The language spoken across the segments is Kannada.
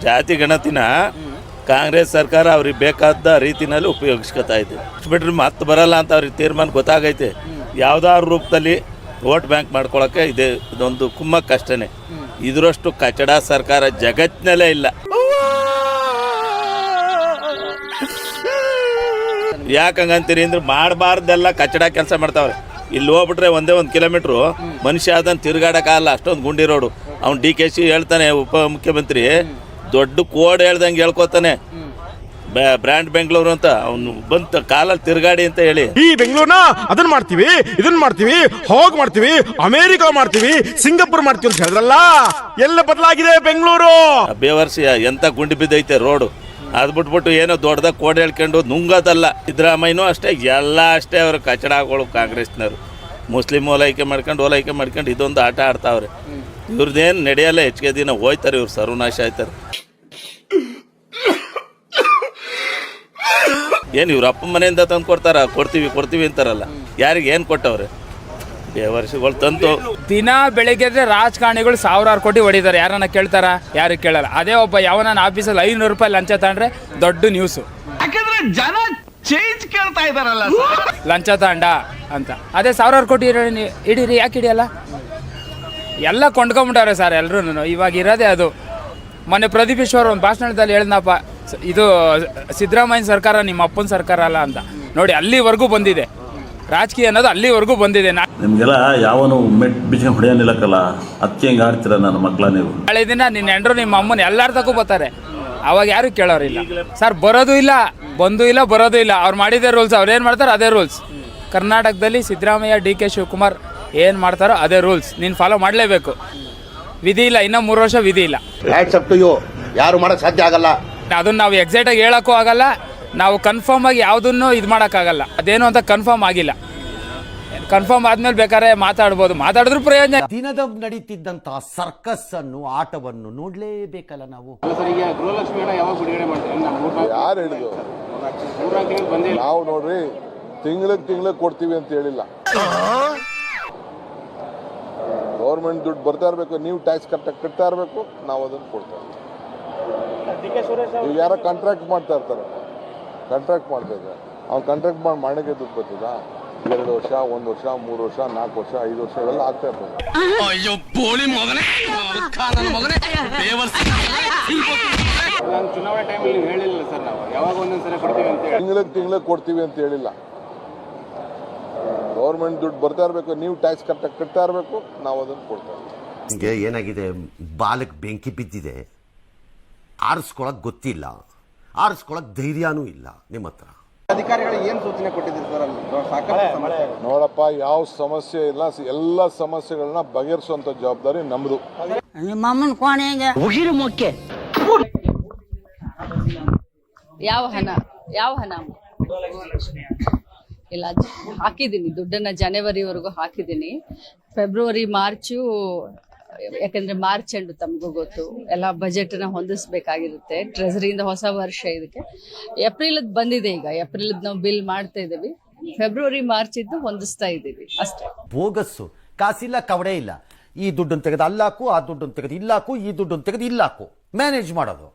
ಜಾತಿ ಗಣತಿನ ಕಾಂಗ್ರೆಸ್ ಸರ್ಕಾರ ಅವ್ರಿಗೆ ಬೇಕಾದ ರೀತಿನಲ್ಲಿ ಉಪಯೋಗಿಸ್ಕೊತಾ ಇದೆ. ಬಿಟ್ರೆ ಮತ್ತೆ ಬರಲ್ಲ ಅಂತ ಅವ್ರಿಗೆ ತೀರ್ಮಾನ ಗೊತ್ತಾಗೈತೆ. ಯಾವುದಾದ್ರು ರೂಪದಲ್ಲಿ ವೋಟ್ ಬ್ಯಾಂಕ್ ಮಾಡ್ಕೊಳಕ್ಕೆ ಇದೊಂದು ಕುಮ್ಮಕ್ಕೆ ಅಷ್ಟೇ. ಇದರಷ್ಟು ಕಚಡ ಸರ್ಕಾರ ಜಗತ್ತಿನಲ್ಲೇ ಇಲ್ಲ. ಯಾಕಂಗಂತೀರಿ ಅಂದ್ರೆ ಮಾಡಬಾರ್ದೆಲ್ಲ ಕಚಡ ಕೆಲಸ ಮಾಡ್ತಾವ್ರೆ. ಇಲ್ಲಿ ಹೋಗ್ಬಿಟ್ರೆ ಒಂದೇ 1 ಕಿಲೋಮೀಟ್ರು ಮನುಷ್ಯ ಅದನ್ನು ತಿರುಗಾಡೋಕ್ಕಾಗಲ್ಲ, ಅಷ್ಟೊಂದು ಗುಂಡಿ ರೋಡು. ಅವ್ನು DK ಹೇಳ್ತಾನೆ, ಉಪಮುಖ್ಯಮಂತ್ರಿ ದೊಡ್ಡ ಕೋಡ್ ಹೇಳ್ದಂಗೆ ಹೇಳ್ಕೊತಾನೆ, ಬ್ರ್ಯಾಂಡ್ ಬೆಂಗಳೂರು ಅಂತ. ಅವನು ಬಂತ ಕಾಲಲ್ಲಿ ತಿರುಗಾಡಿ ಅಂತ ಹೇಳಿ ಈ ಬೆಂಗಳೂರನ್ನ ಅದನ್ನ ಮಾಡ್ತೀವಿ, ಇದನ್ನ ಮಾಡ್ತೀವಿ, ಹೋಗ್ ಮಾಡ್ತೀವಿ, ಅಮೆರಿಕ ಮಾಡ್ತೀವಿ, ಸಿಂಗಾಪುರ್ ಮಾಡ್ತೀವಿ ಅಂತ ಹೇಳಿದ್ರಲ್ಲ. ಎಲ್ಲ ಬದಲಾಗಿದೆ ಬೆಂಗಳೂರು. ಬೇವರ್ಸಿ ಎಂತ ಗುಂಡಿ ಬಿದ್ದೈತೆ ರೋಡು. ಅದು ಬಿಟ್ಬಿಟ್ಟು ಏನೋ ದೊಡ್ಡದಾಗ ಕೋಡ್ ಹೇಳ್ಕೊಂಡು ನುಂಗೋದಲ್ಲ. ಸಿದ್ದರಾಮಯ್ಯನೂ ಅಷ್ಟೇ, ಎಲ್ಲ ಅಷ್ಟೇ. ಅವರು ಕಚಡಗಳು ಕಾಂಗ್ರೆಸ್ನವರು ಮುಸ್ಲಿಂ ಓಲೈಕೆ ಮಾಡ್ಕೊಂಡು ಇದೊಂದು ಆಟ ಆಡ್ತಾವ್ರೆ. ಇವ್ರದ್ದೇನು ನಡೆಯಲ್ಲ. ಹೆಚ್ಚಿಗೆ ದಿನ ಹೋಯ್ತಾರೆ ಇವ್ರು, ಸರ್ವನಾಶ ಆಯ್ತಾರೆ. ಏನು ಇವ್ರ ಅಪ್ಪ ಮನೆಯಿಂದ ತಂದು ಕೊಡ್ತೀವಿ ಅಂತಾರಲ್ಲ. ಯಾರಿಗೆ ಏನು ಕೊಟ್ಟವ್ರೆ? ವರ್ಷಗಳು ತಂತು. ದಿನ ಬೆಳಿಗ್ಗೆ ರಾಜಕಾರಣಿಗಳು 1000 ಕೋಟಿ ಹೊಡಿತಾರೆ. ಯಾರನ್ನ ಕೇಳ್ತಾರ? ಯಾರು ಕೇಳಲ್ಲ. ಅದೇ ಒಬ್ಬ ಯಾವನ ಆಫೀಸಲ್ಲಿ 500 ರೂಪಾಯಿ ಲಂಚ ತಗೊಂಡ್ರೆ ದೊಡ್ಡ ನ್ಯೂಸು. ಯಾಕಂದ್ರೆ ಜನ ಚೇಂಜ್ ಕೇಳ್ತಾ ಇದಾರಲ್ಲ, ಲಂಚ ತಗೊಂಡ ಅಂತ. ಅದೇ 1000 ಕೋಟಿ ಹಿಡೀರಿ, ಯಾಕೆ ಹಿಡಿಯಲ್ಲ? ಎಲ್ಲ ಕೊಂಡ್ಕೊಂಬಿಟ್ಟಾರೆ ಸರ್ ಎಲ್ರೂ. ಇವಾಗ ಇರೋದೇ ಅದು. ಮೊನ್ನೆ ಪ್ರದೀಪ್ ಈಶ್ವರ್ ಒಂದು ಭಾಷಣದಲ್ಲಿ ಹೇಳ್ದಪ್ಪ, ಇದು ಸಿದ್ದರಾಮಯ್ಯ ಸರ್ಕಾರ ನಿಮ್ಮ ಅಪ್ಪನ ಸರ್ಕಾರ ಅಲ್ಲ ಅಂತ. ನೋಡಿ ಅಲ್ಲಿವರೆಗೂ ಬಂದಿದೆ ರಾಜಕೀಯ ಅನ್ನೋದು, ಅಲ್ಲಿವರೆಗೂ ಬಂದಿದೆ. ನಿಮಗೆಲ್ಲ ಯಾವನು ಮೆಟ್ ಬಿಚ್ಕೊಂಡು ಹೊಡೆಯಲಿಲ್ಲಕ್ಕಲ್ಲ, ಅದಕ್ಕೆ ಹೆಂಗೆ ಆಡ್ತೀರ ನನ್ನ ಮಕ್ಕಳ ನೀವು? ನಾಳೆ ದಿನ ನಿನ್ನ ಹೆಂಡ್ರು ನಿಮ್ಮ ಅಮ್ಮನ ಎಲ್ಲಾರ ತಗೋ ಬರ್ತಾರೆ, ಅವಾಗ ಯಾರು ಕೇಳೋರಿಲ್ಲ ಸರ್. ಬರೋದು ಇಲ್ಲ, ಬಂದು ಇಲ್ಲ, ಬರೋದು ಇಲ್ಲ. ಅವ್ರು ಮಾಡಿದೇ ರೂಲ್ಸ್, ಅವ್ರು ಏನು ಮಾಡ್ತಾರೆ ಅದೇ ರೂಲ್ಸ್. ಕರ್ನಾಟಕದಲ್ಲಿ ಸಿದ್ದರಾಮಯ್ಯ, DK ಶಿವಕುಮಾರ್ ಏನು ಮಾಡ್ತಾರೋ ಅದೇ ರೂಲ್ಸ್. ನೀನು ಫಾಲೋ ಮಾಡಲೇಬೇಕು. ವಿಧಿ ಇಲ್ಲ, ಇನ್ನೂ 3 ವರ್ಷ ವಿಧಿ ಇಲ್ಲ. ಯಾರು ಮಾಡಕ್ ಸಾಧ್ಯ ಆಗಲ್ಲ. ಅದನ್ನ ನಾವು ಎಕ್ಸಾಕ್ಟಾಗಿ ಹೇಳೋಕ್ಕೂ ಆಗಲ್ಲ, ನಾವು ಕನ್ಫರ್ಮ್ ಆಗಿ ಯಾವುದನ್ನು ಇದು ಮಾಡೋಕ್ಕಾಗಲ್ಲ. ಅದೇನು ಅಂತ ಕನ್ಫರ್ಮ್ ಆಗಿಲ್ಲ. ಕನ್ಫರ್ಮ್ ಆದ್ಮೇಲೆ ಬೇಕಾದ್ರೆ ಮಾತಾಡಿದ್ರು ಪ್ರಯೋಜನ. ದಿನದ ನಡೀತಿದ್ದಂತಹ ಸರ್ಕಸ್ ಅನ್ನು, ಆಟವನ್ನು ನೋಡ್ಲೇಬೇಕಲ್ಲ ನಾವು. ಯಾರು ಹೇಳಿದ್ರು? ನಾವು ನೋಡ್ರಿ ತಿಂಗಳಿಗೆ ಕೊಡ್ತೀವಿ ಅಂತ ಹೇಳಿಲ್ಲ. ಗೌರ್ಮೆಂಟ್ ದುಡ್ಡು ಬರ್ತಾ ಇರಬೇಕು, ನೀವು ಟ್ಯಾಕ್ಸ್ ಕರೆಕ್ಟಾಗಿ ಕಟ್ತಾ ಇರಬೇಕು, ನಾವು ಅದನ್ನು ಕೊಡ್ತಾ ಇರ್ತೀವಿ. ಈಗ ಯಾರೋ ಕಾಂಟ್ರಾಕ್ಟ್ ಮಾಡ್ತಾ ಇರ್ತಾರೆ, ಕಾಂಟ್ರಾಕ್ಟ್ ಮಾಡ್ತಾ ಇದ್ದಾರೆ. ಅವ್ನು ಕಾಂಟ್ರಾಕ್ಟ್ ಮಾಡಕ್ಕೆ ದುಡ್ಡು ಬರ್ತದ? 2 ವರ್ಷ, 1 ವರ್ಷ, 3 ವರ್ಷ, 4 ವರ್ಷ, 5 ವರ್ಷ ಇವೆಲ್ಲ ಆಗ್ತಾ ಇರ್ತದೆ. ತಿಂಗಳಿಗೆ ಕೊಡ್ತೀವಿ ಅಂತ ಹೇಳಿಲ್ಲ. ಗೌರ್ಮೆಂಟ್ ದುಡ್ಡು ಬರ್ತಾ ಇರಬೇಕು, ನೀವು ಟ್ಯಾಕ್ಸ್ ಕರೆಕ್ಟಾಗಿ ಕಟ್ತಾ ಇರಬೇಕು, ನಾವು ಅದನ್ನು ಕೊಡ್ತಾ ಇರ್ತೀವಿ. ನಿಮಗೆ ಏನಾಗಿದೆ, ಬಾಲಕ್ಕೆ ಬೆಂಕಿ ಬಿದ್ದಿದೆ, ಆರಿಸ್ಕೊಳಕ್ ಗೊತ್ತಿಲ್ಲ, ಆರಿಸ್ಕೊಳಕ್ ಧೈರ್ಯನೂ ಇಲ್ಲ ನಿಮ್ಮ ಹತ್ರ. ಅಧಿಕಾರಿಗಳಿಗೆ ಏನು ಸೂಚನೆ ಕೊಟ್ಟಿದ್ದೀರಿ ಸರ್? ನೋಡಪ್ಪ, ಯಾವ ಸಮಸ್ಯೆ ಇಲ್ಲ, ಎಲ್ಲ ಸಮಸ್ಯೆಗಳನ್ನ ಬಗೆಹರಿಸುವಂತ ಜವಾಬ್ದಾರಿ ನಮ್ದು. ನಿಮ್ಮ ಅಮ್ಮನ ಕೋಣೆಗೆ ಯಾವ ಹಣ ಇಲ್ಲ, ಹಾಕಿದ್ದೀನಿ ದುಡ್ಡನ್ನ. ಜನವರಿವರೆಗೂ ಹಾಕಿದ್ದೀನಿ. ಫೆಬ್ರವರಿ, ಮಾರ್ಚು, ಯಾಕಂದ್ರೆ ಮಾರ್ಚ್ ಎಂಡು ತಮಗೂ ಗೊತ್ತು, ಎಲ್ಲ ಬಜೆಟ್ನ ಹೊಂದಿಸ್ಬೇಕಾಗಿರುತ್ತೆ. ಟ್ರೆಸರಿಯಿಂದ ಹೊಸ ವರ್ಷ ಇದಕ್ಕೆ. ಏಪ್ರಿಲ್ ಬಂದಿದೆ. ಈಗ ಏಪ್ರಿಲ್ ನಾವು ಬಿಲ್ ಮಾಡ್ತಾ ಇದ್ದೀವಿ. ಫೆಬ್ರವರಿ, ಮಾರ್ಚ್ ಇದ್ದು ಹೊಂದಿಸ್ತಾ ಇದ್ದೀವಿ ಅಷ್ಟೇ. ಬೋಗಸ್ಸು, ಕಾಸಿಲ್ಲ, ಕವಡೆ ಇಲ್ಲ. ಈ ದುಡ್ಡನ್ನು ತೆಗೆದು ಅಲ್ಲಾಕು, ಆ ದುಡ್ಡನ್ನು ತೆಗೆದು ಇಲ್ಲಾಕು, ಈ ದುಡ್ಡನ್ನು ತೆಗೆದು ಇಲ್ಲಾಕು. ಮ್ಯಾನೇಜ್ ಮಾಡೋದು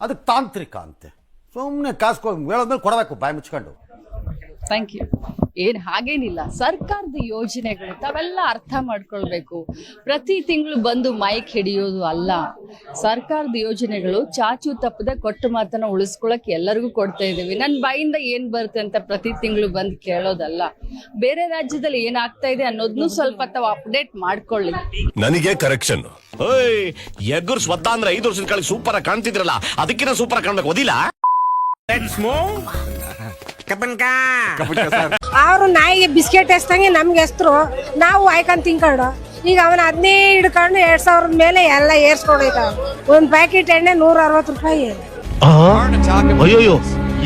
ಅದಕ್ಕೆ ತಾಂತ್ರಿಕ ಅಂತೆ. ಸುಮ್ಮನೆ ಕಾಸು ಹೇಳೋದ್ಮೇಲೆ ಕೊಡಬೇಕು ಬಾಯಿ ಮುಚ್ಕೊಂಡು. Thank you. ಏನು ಹಾಗೇನಿಲ್ಲ, ಸರ್ಕಾರದ ಯೋಜನೆಗಳು ತಾವೆಲ್ಲ ಅರ್ಥ ಮಾಡ್ಕೊಳ್ಬೇಕು. ಪ್ರತಿ ತಿಂಗಳು ಬಂದು ಮೈಕ್ ಹಿಡಿಯೋದು ಅಲ್ಲ. ಸರ್ಕಾರದ ಯೋಜನೆಗಳು ಚಾಚು ತಪ್ಪದೆ ಕೊಟ್ಟು ಮಾತನ್ನ ಉಳಿಸ್ಕೊಳಕ್ಕೆ ಎಲ್ಲರಿಗೂ ಕೊಡ್ತಾ ಇದ್ದೀವಿ. ನನ್ನ ಬಾಯಿಂದ ಏನು ಬರುತ್ತೆ ಅಂತ ಪ್ರತಿ ತಿಂಗಳು ಬಂದು ಕೇಳೋದಲ್ಲ. ಬೇರೆ ರಾಜ್ಯದಲ್ಲಿ ಏನಾಗ್ತಾ ಇದೆ ಅನ್ನೋದನ್ನು ಸ್ವಲ್ಪ ತಾವು ಅಪ್ಡೇಟ್ ಮಾಡ್ಕೊಳ್ಳಿ. ನನಗೆ ಕರೆಕ್ಷನ್ ಎಗ್ಗುರ್ ಸ್ವತ್ತ ಅಂದ್ರೆ 5 ವರ್ಷದ ಕಾಲ ಸೂಪರ್ ಆಗಿ ಕಾಣ್ತಿದ್ರಲ್ಲ, ಅದಕ್ಕಿಂತ ಸೂಪರ್ ಆಗಿ ಕಾಣ್ಬೇಕು. ಓದಿಲ್ಲ ಅವರು ನಾಯಿಗೆ ಬಿಸ್ಕೆಟ್ ಎಸ್ತಂಗೆ ನಮ್ಗೆ ಎಸ್ತರು, ನಾವು ಆಯ್ಕೊಂಡು ತಿನ್ಕೊಂಡು. ಈಗ ಅವನ 15 ಹಿಡ್ಕೊಂಡು 2000 ಮೇಲೆ ಎಲ್ಲ ಏರ್ಸ್ಕೊಂಡೈತಾವ. ಒಂದು ಪ್ಯಾಕೆಟ್ ಎಣ್ಣೆ 160 ರೂಪಾಯಿ. ಅಯ್ಯೋ,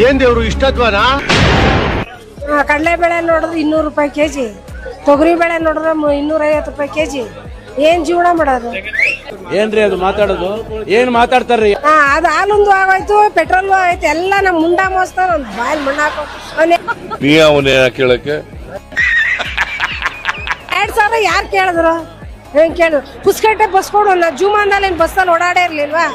ಏನ್ ದೇವ್ರು ಇಷ್ಟತ್ವನಾ? ಕಡಲೆಬೇಳೆ ನೋಡಿದ್ರೆ 200 ರೂಪಾಯಿ ಕೆಜಿ, ತೊಗರಿ ಬೇಳೆ ನೋಡಿದ್ರೆ 250 ರೂಪಾಯಿ ಕೆಜಿ. ಏನ್ ಜೀವನ ಮಾಡೋದು? ಏನ್ರಿ ಅದು ಮಾತಾಡೋದು? ಏನ್ ಮಾತಾಡ್ತಾರ್ರಿ? ಅದು ಹಾಲೊಂದು ಆಗೋಯ್ತು, ಪೆಟ್ರೋಲ್ ಆಗೋಯ್ತು, ಎಲ್ಲ ನಮ್ ಮುಂಡ ಮೋಸ್ತಾನ. ಒಂದು ಬಾಯಲ್ಲಿ ಮಣ್ಣು ಹಾಕೋ ಅವನೇ ಕೇಳಕ್ಕೆ 2000 ಯಾರು ಕೇಳಿದ್ರು? ಏನ್ ಕೇಳಿದ್ರು? ಪುಸ್ಕಟ್ಟೆ ಬಸ್ ಕೊಡು. ನಾ ಜೂಮಾನ್ದಲ್ಲಿ ಬಸ್ಸಲ್ಲಿ ಓಡಾಡೇ ಇರ್ಲಿಲ್ವಾ?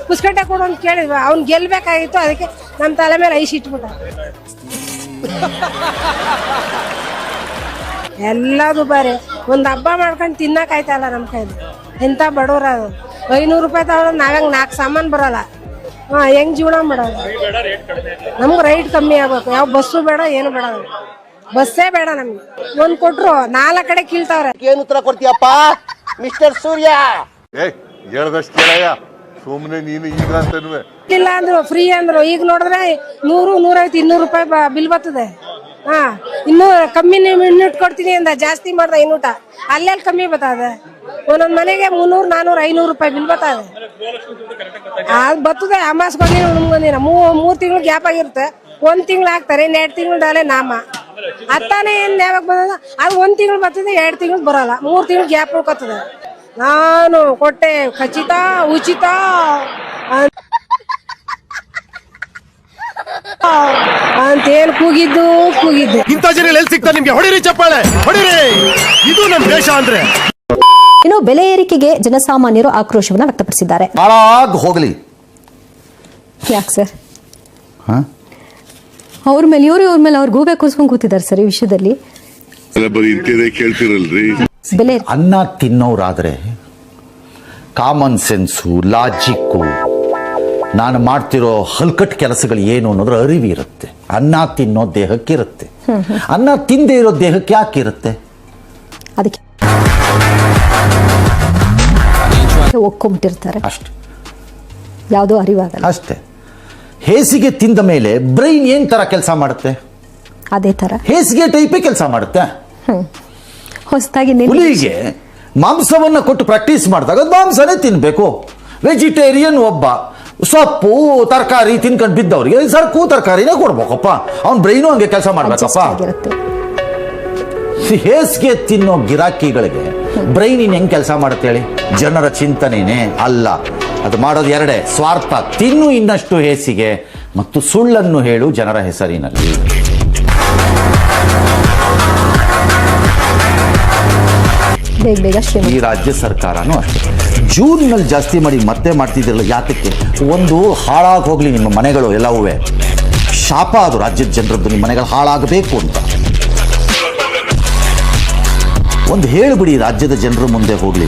ಪುಸ್ಕಟ್ಟೆ ಕೊಡು ಅಂತ ಕೇಳಿದ್ವಿ, ಅವ್ನು ಗೆಲ್ಬೇಕಾಗಿತ್ತು, ಅದಕ್ಕೆ ನಮ್ಮ ತಲೆ ಮೇಲೆ ಐಸ್ ಇಟ್ಬಿಟ್ಟ. ಎಲ್ಲದು ಬಾರಿ, ಒಂದು ಹಬ್ಬ ಮಾಡ್ಕೊಂಡು ತಿನ್ನಕ್ಕಾಯ್ತಲ್ಲ ನಮ್ಮ ಕೈಲಿ. ಎಂಥ ಬಡವ್ರ ಅದು, 500 ರೂಪಾಯಿ ತಗೊಳ್ಳೋದು ನಾವ್ಯಾಂಗ 4 ಸಾಮಾನು ಬರೋಲ್ಲ. ಹೆಂಗ್ ಜೀವನ ಮಾಡೋದು? ನಮ್ಗೆ ರೈಟ್ ಕಮ್ಮಿ ಆಗ್ಬೇಕು, ಯಾವ ಬಸ್ಸು ಬೇಡ, ಏನು ಬೇಡ, ಬಸ್ಸೇ ಬೇಡ ನಮ್ಗೆ. ಒಂದ್ ಕೊಟ್ರು 4 ಕಡೆ ಕೀಳ್ತಾವ್ರೆ. ಏನು ಉತ್ತರ ಕೊಡ್ತೀಯಪ್ಪ ಮಿಸ್ಟರ್ ಸೂರ್ಯ? ಹೇಳ್ದಷ್ಟು ಕೇಳಯ್ಯ, ಸುಮ್ಮನೆ ನೀನು ಈಗ ಅಂತನೂ ಇಲ್ಲ ಅಂದ್ರು ಫ್ರೀ ಅಂದ್ರು. ಈಗ ನೋಡಿದ್ರೆ 100, 150, 200 ರೂಪಾಯಿ ಬಿಲ್ ಬರ್ತದೆ. ಇನ್ನೂ ಕಮ್ಮಿ ಯೂನಿಟ್ ಕೊಡ್ತೀನಿ ಅಂದ, ಜಾಸ್ತಿ ಮಾಡ್ದ ಯೂನಿಟ. ಅಲ್ಲೆಲ್ಲಿ ಕಮ್ಮಿ ಬರ್ತದೆ? ಒಂದೊಂದ್ ಮನೆಗೆ 300, 400, 500 ರೂಪಾಯಿ ಬಿಲ್ ಬರ್ತದೆ. ಅದು ಬರ್ತದೆ ಅಮಾಸ್ಗೊಂದಿನ ಉಣ್ಗೊಂದಿನ 3 ತಿಂಗಳು ಗ್ಯಾಪ್ ಆಗಿರುತ್ತೆ. 1 ತಿಂಗಳು ಹಾಕ್ತಾರೆ, 2 ತಿಂಗಳದಲ್ಲೇ ನಾಮ ಅತ್ತಾನೆ. ಏನ್ ಯಾವಾಗ ಬಂದ ಅದು 1 ತಿಂಗಳು ಬರ್ತದೆ, 2 ತಿಂಗಳು ಬರಲ್ಲ, 3 ತಿಂಗಳು ಗ್ಯಾಪ್ ಉಳ್ಕೊತದೆ. ನಾನು ಕೊಟ್ಟೆ ಖಚಿತ ಉಚಿತ ಅಂತೇನು ಕೂಗಿದ್ದು. ಇಂಥ ಜನ ಎಲ್ಲಿ ಸಿಗ್ತಾರೆ ನಿಮ್ಗೆ? ಹೊಡಿರಿ ಚಪ್ಪಾಳೆ, ಹೊಡಿರಿ. ಇದು ನಮ್ಮ ದೇಶ ಅಂದ್ರೆ. ಇನ್ನು ಬೆಲೆ ಏರಿಕೆಗೆ ಜನಸಾಮಾನ್ಯರು ಆಕ್ರೋಶವನ್ನ ವ್ಯಕ್ತಪಡಿಸಿದ್ದಾರೆ. ಹಾಳಾಗಿ ಹೋಗಲಿ. ಯಾಕೆ ಸರ್? ಅವ್ರ ಮೇಲೆ ಇವ್ರ ಮೇಲೆ ಅವ್ರು ಗೂಬೆ ಕೂಸ್ಕೊಂಡು ಕೂತಿದ್ದಾರೆ ಸರ್ ಈ ವಿಷಯದಲ್ಲಿ. ಬೆಲೆ ಅನ್ನ ತಿನ್ನೋರಾದ್ರೆ ಕಾಮನ್ ಸೆನ್ಸು, ಲಾಜಿಕ್ಕು, ನಾನು ಮಾಡ್ತಿರೋ ಹಲ್ಕಟ್ ಕೆಲಸಗಳು ಏನು ಅನ್ನೋದ್ರ ಅರಿವಿರುತ್ತೆ. ಅನ್ನ ತಿನ್ನೋ ದೇಹಕ್ಕಿರುತ್ತೆ, ಅನ್ನ ತಿಂದೇ ಇರೋ ದೇಹಕ್ಕೆ ಯಾಕಿರುತ್ತೆ? ಅದಕ್ಕೆ ಒಕ್ಕೊಂಬಿಟ್ಟಿರ್ತಾರೆ ಅಷ್ಟೆ, ಯಾವುದೋ ಅರಿವಾಗಲ್ಲ ಅಷ್ಟೇ. ಹೇಸಿಗೆ ತಿಂದ ಮೇಲೆ ಬ್ರೈನ್ ಏನ್ ತರ ಕೆಲಸ ಮಾಡುತ್ತೆ? ಅದೇ ತರ ಹೇಸಿಗೆ ಟೈಪೇ ಕೆಲಸ ಮಾಡುತ್ತೆ. ಹೊಸದಾಗಿ ಹುಲಿಗೆ ಮಾಂಸವನ್ನ ಕೊಟ್ಟು ಪ್ರಾಕ್ಟೀಸ್ ಮಾಡಿದಾಗ ಅದು ಮಾಂಸನೇ ತಿನ್ಬೇಕು. ವೆಜಿಟೇರಿಯನ್ ಒಬ್ಬ ಸೊಪ್ಪು ತರಕಾರಿ ತಿನ್ಕೊಂಡು ಬಿದ್ದವ್ರಿಗೆ ಸರಕು ತರಕಾರಿನೇ ಕೊಡ್ಬೇಕಪ್ಪ. ಅವ್ನ ಬ್ರೈನು ಹಂಗೆ ಕೆಲಸ ಮಾಡ್ಬೇಕಪ್ಪ. ಹೇಸಿಗೆ ತಿನ್ನೋ ಗಿರಾಕಿಗಳಿಗೆ ಬ್ರೈನ್ ಇನ್ ಹೆಂಗ್ ಕೆಲಸ ಮಾಡುತ್ತೆ ಹೇಳಿ? ಜನರ ಚಿಂತನೆನೇ ಅಲ್ಲ, ಅದು ಮಾಡೋದು ಎರಡೇ: ಸ್ವಾರ್ಥ, ತಿನ್ನು ಇನ್ನಷ್ಟು ಹೇಸಿಗೆ, ಮತ್ತು ಸುಳ್ಳನ್ನು ಹೇಳು ಜನರ ಹೆಸರಿನಲ್ಲಿ. ಈ ರಾಜ್ಯ ಸರ್ಕಾರನೂ ಅಷ್ಟೇ. ಜೂನ್ನಲ್ಲಿ ಜಾಸ್ತಿ ಮಾಡಿ ಮತ್ತೆ ಮಾಡ್ತಿದ್ದಿರಲ್ಲ, ಯಾತಕ್ಕೆ? ಒಂದು ಹಾಳಾಗಿ ಹೋಗ್ಲಿ ನಿಮ್ಮ ಮನೆಗಳು ಎಲ್ಲವೂ. ಶಾಪ ಅದು ರಾಜ್ಯದ ಜನರದ್ದು, ನಿಮ್ಮ ಮನೆಗಳು ಹಾಳಾಗಬೇಕು ಅಂತ. ಒಂದು ಹೇಳಿಬಿಡಿ ರಾಜ್ಯದ ಜನರ ಮುಂದೆ ಹೋಗ್ಲಿ.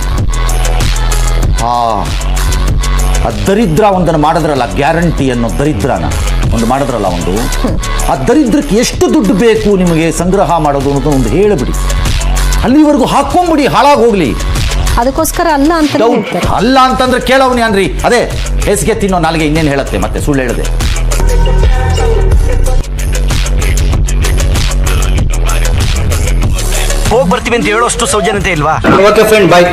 ಆ ದರಿದ್ರ ಒಂದನ್ನು ಮಾಡಿದ್ರಲ್ಲ, ಗ್ಯಾರಂಟಿ ಅನ್ನೋ ದರಿದ್ರನ ಒಂದು ಮಾಡಿದ್ರಲ್ಲ, ಆ ದರಿದ್ರಕ್ಕೆ ಎಷ್ಟು ದುಡ್ಡು ಬೇಕು ನಿಮಗೆ ಸಂಗ್ರಹ ಮಾಡೋದು ಅನ್ನೋದು ಒಂದು ಹೇಳಿಬಿಡಿ. ಅಲ್ಲಿವರೆಗೂ ಹಾಕೊಂಡ್ಬಿಡಿ, ಹಾಳಾಗಿ ಹೋಗ್ಲಿ. ಅದಕ್ಕೋಸ್ಕರ ಅಲ್ಲ ಅಂತ ಅಲ್ಲ ಅಂತಂದ್ರೆ ಕೇಳವನಿ ಅನ್ರಿ. ಅದೇ ಹೇಸಿಗೆ ತಿನ್ನೋ ನಾಲ್ಗೆ ಇನ್ನೇನು ಹೇಳುತ್ತೆ, ಮತ್ತೆ ಸುಳ್ಳು ಹೇಳದೆ. ಹೋಗಿ ಬರ್ತೀವಿ ಅಂತ ಹೇಳೋಷ್ಟು ಸೌಜನ್ಯತೆ ಇಲ್ವಾ? ಓಕೆ ಫ್ರೆಂಡ್, ಬಾಯ್.